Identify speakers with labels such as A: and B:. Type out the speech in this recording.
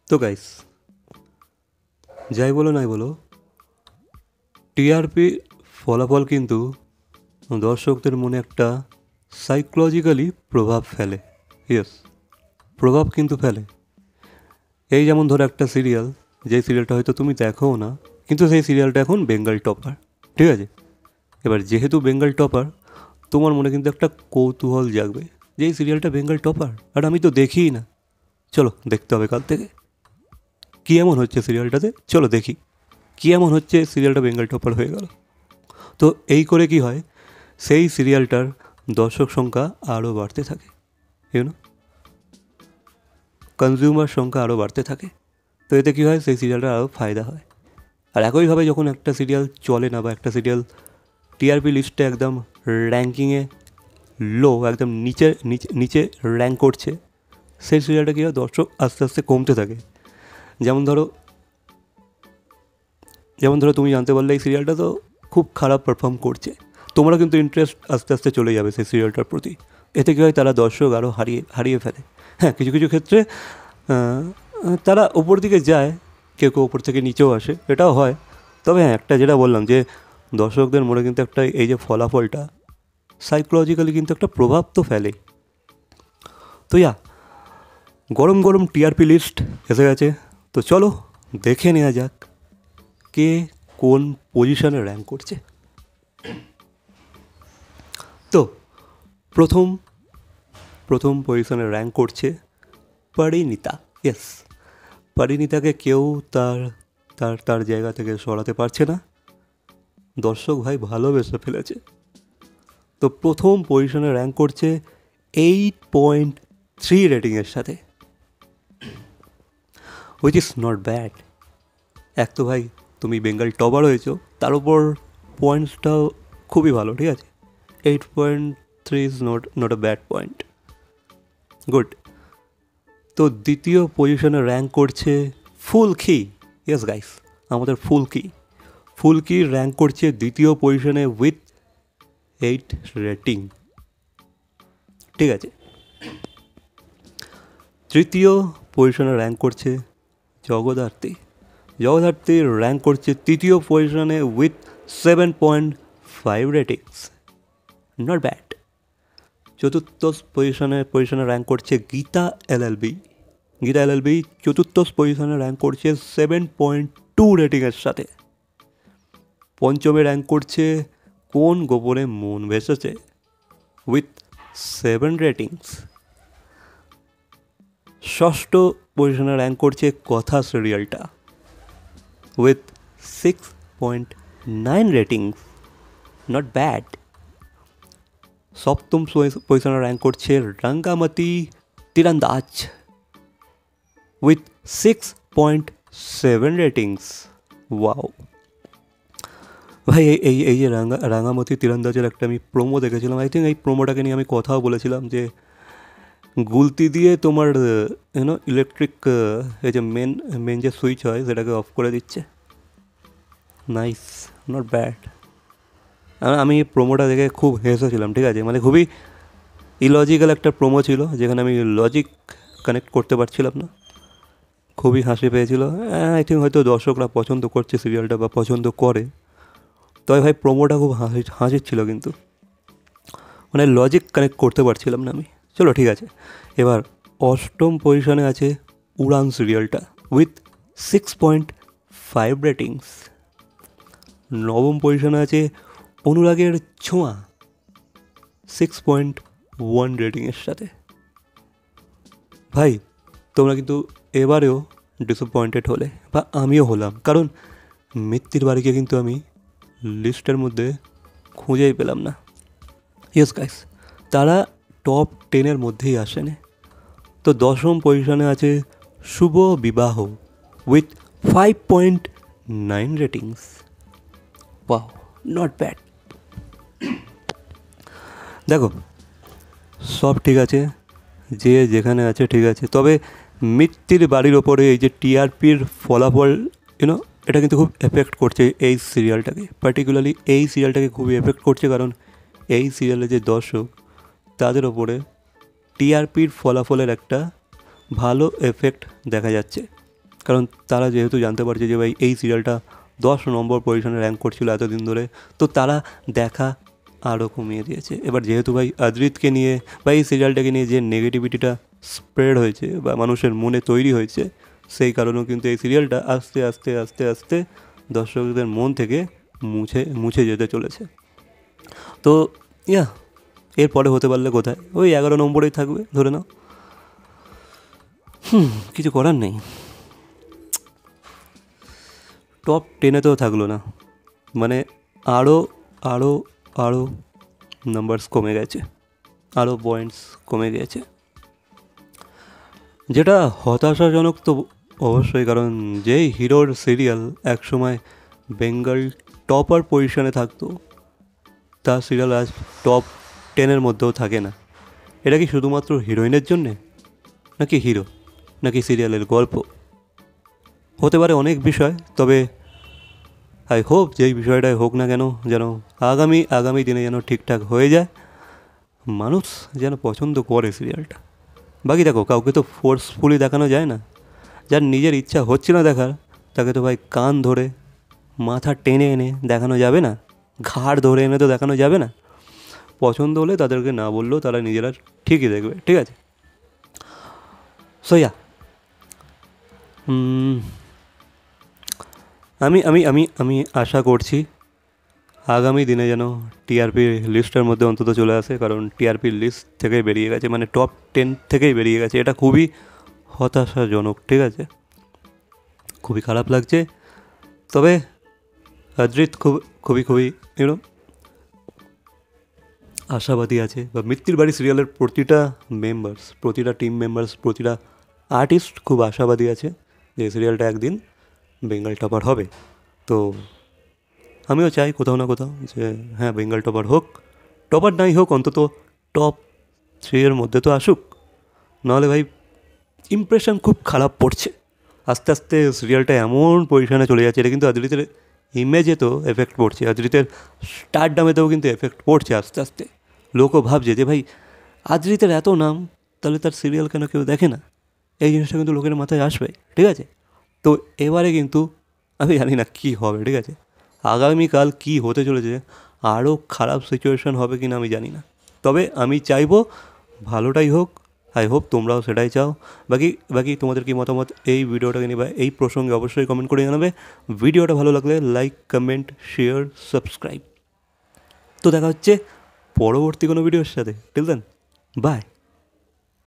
A: তো গাইস, যাই বলো নাই বলো, টিআরপি ফলাফল কিন্তু দর্শকদের মনে একটা সাইকোলজিক্যালি প্রভাব ফেলে। ইয়েস, প্রভাব কিন্তু ফেলে। এই যেমন ধরো একটা সিরিয়াল, যেই সিরিয়ালটা হয়তো তুমি দেখোও না, কিন্তু সেই সিরিয়ালটা এখন বেঙ্গল টপার, ঠিক আছে? এবার যেহেতু বেঙ্গল টপার, তোমার মনে কিন্তু একটা কৌতূহল জাগবে যে এই সিরিয়ালটা বেঙ্গল টপার, আর আমি তো দেখিই না। চলো দেখতে হবে কাল থেকে কী এমন হচ্ছে সিরিয়ালটাতে, চলো দেখি কী এমন হচ্ছে সিরিয়ালটা বেঙ্গল টপার হয়ে গেল। তো এই করে কি হয়, সেই সিরিয়ালটার দর্শক সংখ্যা আরও বাড়তে থাকে, ইউনো, কনজিউমার সংখ্যা আরও বাড়তে থাকে। তো এতে কী হয়, সেই সিরিয়ালটার আরও ফায়দা হয়। আর একইভাবে যখন একটা সিরিয়াল চলে না, বা একটা সিরিয়াল টিআরপি লিস্টে একদম র্যাঙ্কিংয়ে লো, একদম নিচে নিচে নিচে র্যাঙ্ক করছে, সেই সিরিয়ালটা কী হয়, দর্শক আস্তে আস্তে কমতে থাকে। যেমন ধরো তুমি জানতে পারলে এই সিরিয়ালটা তো খুব খারাপ পারফর্ম করছে, তোমরা কিন্তু ইন্টারেস্ট আস্তে আস্তে চলে যাবে সেই সিরিয়ালটার প্রতি। এতে কী হয়, তারা দর্শক আরও হারিয়ে ফেলে। হ্যাঁ, কিছু কিছু ক্ষেত্রে তারা ওপর দিকে যায়, কেউ কেউ ওপর থেকে নিচেও আসে, এটাও হয়। তবে হ্যাঁ, একটা যেটা বললাম যে দর্শকদের মনে কিন্তু একটা এই যে ফলাফলটা সাইকোলজিক্যালি কিন্তু একটা প্রভাব তো ফেলেই। তো গরম গরম টিআরপি লিস্ট এসে গেছে, তো চলো দেখে নেওয়া যাক কে কোন পজিশনে র্যাঙ্ক করছে। তো প্রথম পজিশনে র্যাঙ্ক করছে পরিণীতা। ইয়েস, পরিণীতাকে কেউ তার তার তার জায়গা থেকে সরাতে পারছে না, দর্শক ভাই ভালোবেসে ফেলেছে। তো প্রথম পজিশনে র্যাঙ্ক করছে 8.3 রেটিংয়ের সাথে, হুইচ ইজ নট ব্যাড। এক তো ভাই তুমি বেঙ্গল টপার হয়েছো, তার উপর পয়েন্টসটাও খুবই ভালো, ঠিক আছে? 8.3 is not a bad point, good. তো দ্বিতীয় পজিশনে র্যাঙ্ক করছে ফুলকি। ইয়েস গাইস, আমাদের ফুলকি র্যাঙ্ক করছে দ্বিতীয় পজিশনে উইথ 8 রেটিং, ঠিক আছে? তৃতীয় পজিশনে র্যাঙ্ক করছে জগদ্ধাত্রী র্যাঙ্ক করছে তৃতীয় পজিশনে উইথ 7.5 রেটিংস, নট ব্যাড। চতুর্থ পজিশনে র্যাঙ্ক করছে গীতা এলএলবি চতুর্থ পজিশনে র্যাঙ্ক করছে 7.2 রেটিংয়ের সাথে। পঞ্চমে র্যাঙ্ক করছে কোন গোপনে মন ভেসেছে উইথ 7 রেটিংস। ষষ্ঠ পজিশনে র্যাঙ্ক করছে কথা সিরিয়ালটা উইথ 6.9 রেটিংস, নট ব্যাড। সপ্তম পজিশনে র্যাঙ্ক করছে রঙ্গামতি তীরন্দাজ উইথ 6.7 রেটিংস, ওয়াও। ভাই এই যে রাঙ্গামতি তীরন্দাজের একটা আমি প্রোমো দেখেছিলাম, আই থিঙ্ক এই প্রোমোটাকে নিয়ে আমি কথাও বলেছিলাম যে গুলতি দিয়ে তোমার ইলেকট্রিক এই যে মেন যে সুইচ হয় সেটাকে অফ করে দিচ্ছে। Nice, not bad. আমি প্রোমোটা দেখে খুব হেসেছিলাম, ঠিক আছে? মানে খুবই ইলজিক্যাল একটা প্রোমো ছিল, যেখানে আমি লজিক কানেক্ট করতে পারছিলাম না, খুবই হাসি পেয়েছিল। আই থিঙ্ক হয়তো দর্শকরা পছন্দ করছে সিরিয়ালটা, বা পছন্দ করে। তবে ভাই প্রোমোটা খুব হাসির ছিল, কিন্তু মানে লজিক কানেক্ট করতে পারছিলাম না আমি। চলো ঠিক আছে, এবার অষ্টম পজিশনে আছে উড়ান সিরিয়ালটা উইথ 6.5 রেটিংস। নবম পজিশনে আছে অনুরাগের ছোঁয়া 6.1 রেটিংয়ের সাথে। ভাই তোমরা কিন্তু এবারেও ডিসঅ্যাপয়েন্টেড হলে, বা আমিও হলাম, কারণ মিত্তির বাড়িকে কিন্তু আমি লিস্টের মধ্যে খুঁজেই পেলাম না। ইয়েস গাইস, তারা টপ 10-এর মধ্যেই আসেনি। তো দশম পজিশনে আছে শুভ বিবাহ with 5.9 ratings, wow, not bad. দেখো সব ঠিক আছে, যে যেখানে আছে ঠিক আছে, তবে মিত্তির বাড়ির ওপরে এই যে টিআরপির ফলাফল এটা কিন্তু খুব এফেক্ট করছে এই সিরিয়ালটাকে, পার্টিকুলারলি এই সিরিয়ালটাকে খুবই এফেক্ট করছে, কারণ এই সিরিয়ালে যে দর্শক, তাদের ওপরে টিআরপির ফলাফলের একটা ভালো এফেক্ট দেখা যাচ্ছে। কারণ তারা যেহেতু জানতে পারছে যে ভাই এই সিরিয়ালটা 10 নম্বর পজিশনে র্যাঙ্ক করছিল এতদিন ধরে, তো তারা দেখা আরও কমিয়ে দিয়েছে। এবার যেহেতু ভাই অদ্রিতকে নিয়ে বা এই সিরিয়ালটাকে নিয়ে যে নেগেটিভিটিটা স্প্রেড হয়েছে বা মানুষের মনে তৈরি হয়েছে, সেই কারণেও কিন্তু এই সিরিয়ালটা আস্তে আস্তে আস্তে আস্তে দর্শকদের মন থেকে মুছে যেতে চলেছে। তো এরপরে হতে পারলে কোথায়, ওই 11 নম্বরেই থাকবে ধরে নাও। কিছু করার নেই, টপ 10-এতেও থাকলো না, মানে আরও আরও আরও নাম্বারস কমে গেছে, আরও পয়েন্টস কমে গেছে, যেটা হতাশাজনক তো অবশ্যই। কারণ যেই হিরোর সিরিয়াল একসময় বেঙ্গল টপার পজিশনে থাকতো, তার সিরিয়াল আজ টপ 10-এর মধ্যেও থাকে না। এটা কি শুধুমাত্র হিরোইনের জন্যে, নাকি হিরো, নাকি সিরিয়ালের গল্প? হতে পারে অনেক বিষয়, তবে আই হোপ যেই বিষয়টাই হোক না কেন যেন আগামী দিনে যেন ঠিকঠাক হয়ে যায়, মানুষ যেন পছন্দ করে সিরিয়ালটা। বাকি দেখো, কাউকে তো ফোর্সফুলি দেখানো যায় না। যার নিজের ইচ্ছা হচ্ছে না দেখার, তাকে তো ভাই কান ধরে মাথা টেনে এনে দেখানো যাবে না, ঘাড় ধরে এনে তো দেখানো যাবে না। পছন্দ হলে তাদেরকে না বললেও তারা নিজেরা ঠিকই দেখবে, ঠিক আছে? সোয়া আমি আমি আমি আমি আশা করছি আগামী দিনে যেন টিআরপি লিস্টের মধ্যে অন্তত চলে আসে, কারণ টিআরপি লিস্ট থেকেই বেরিয়ে গেছে, মানে টপ 10 থেকেই বেরিয়ে গেছে। এটা খুবই হতাশাজনক, ঠিক আছে? খুবই খারাপ লাগছে। তবে অদ্রিত খুবই ইউনো আশাবাদী আছে, বা মিত্তির বাড়ি সিরিয়ালের প্রতিটা টিম মেম্বার্স, প্রতিটা আর্টিস্ট খুব আশাবাদী আছে যে সিরিয়ালটা একদিন বেঙ্গল টপার হবে। তো আমিও চাই কোথাও না কোথাও যে হ্যাঁ, বেঙ্গল টপার হোক, টপার নাই হোক অন্তত টপ 3-এর মধ্যে তো আসুক। নাহলে ভাই ইমপ্রেশন খুব খারাপ পড়ছে, আস্তে আস্তে সিরিয়ালটা এমন পজিশনে চলে যাচ্ছে। এটা কিন্তু অদ্রিতের ইমেজে তো এফেক্ট পড়ছে, অদ্রিতের স্টারডামেতেও কিন্তু এফেক্ট পড়ছে আস্তে আস্তে। লোকও ভাবছে যে ভাই অদ্রিতের এত নাম, তাহলে তার সিরিয়াল কেন কেউ দেখে না? এই জিনিসটা কিন্তু লোকের মাথায় আসবে, ঠিক আছে? তো এবারে কিন্তু আমি জানি না কী হবে, ঠিক আছে? আগামীকাল কী হতে চলেছে, আরও খারাপ সিচুয়েশান হবে কি না আমি জানি না। তবে আমি চাইবো ভালোটাই হোক, আই হোপ তোমরাও সেটাই চাও। বাকি তোমাদের কি মতামত এই ভিডিওটাকে নিয়ে বা এই প্রসঙ্গে অবশ্যই কমেন্ট করে জানাবে। ভিডিওটা ভালো লাগলে লাইক, কমেন্ট, শেয়ার, সাবস্ক্রাইব। তো দেখা হচ্ছে পরবর্তী কোনো ভিডিওর সাথে। Till then, by.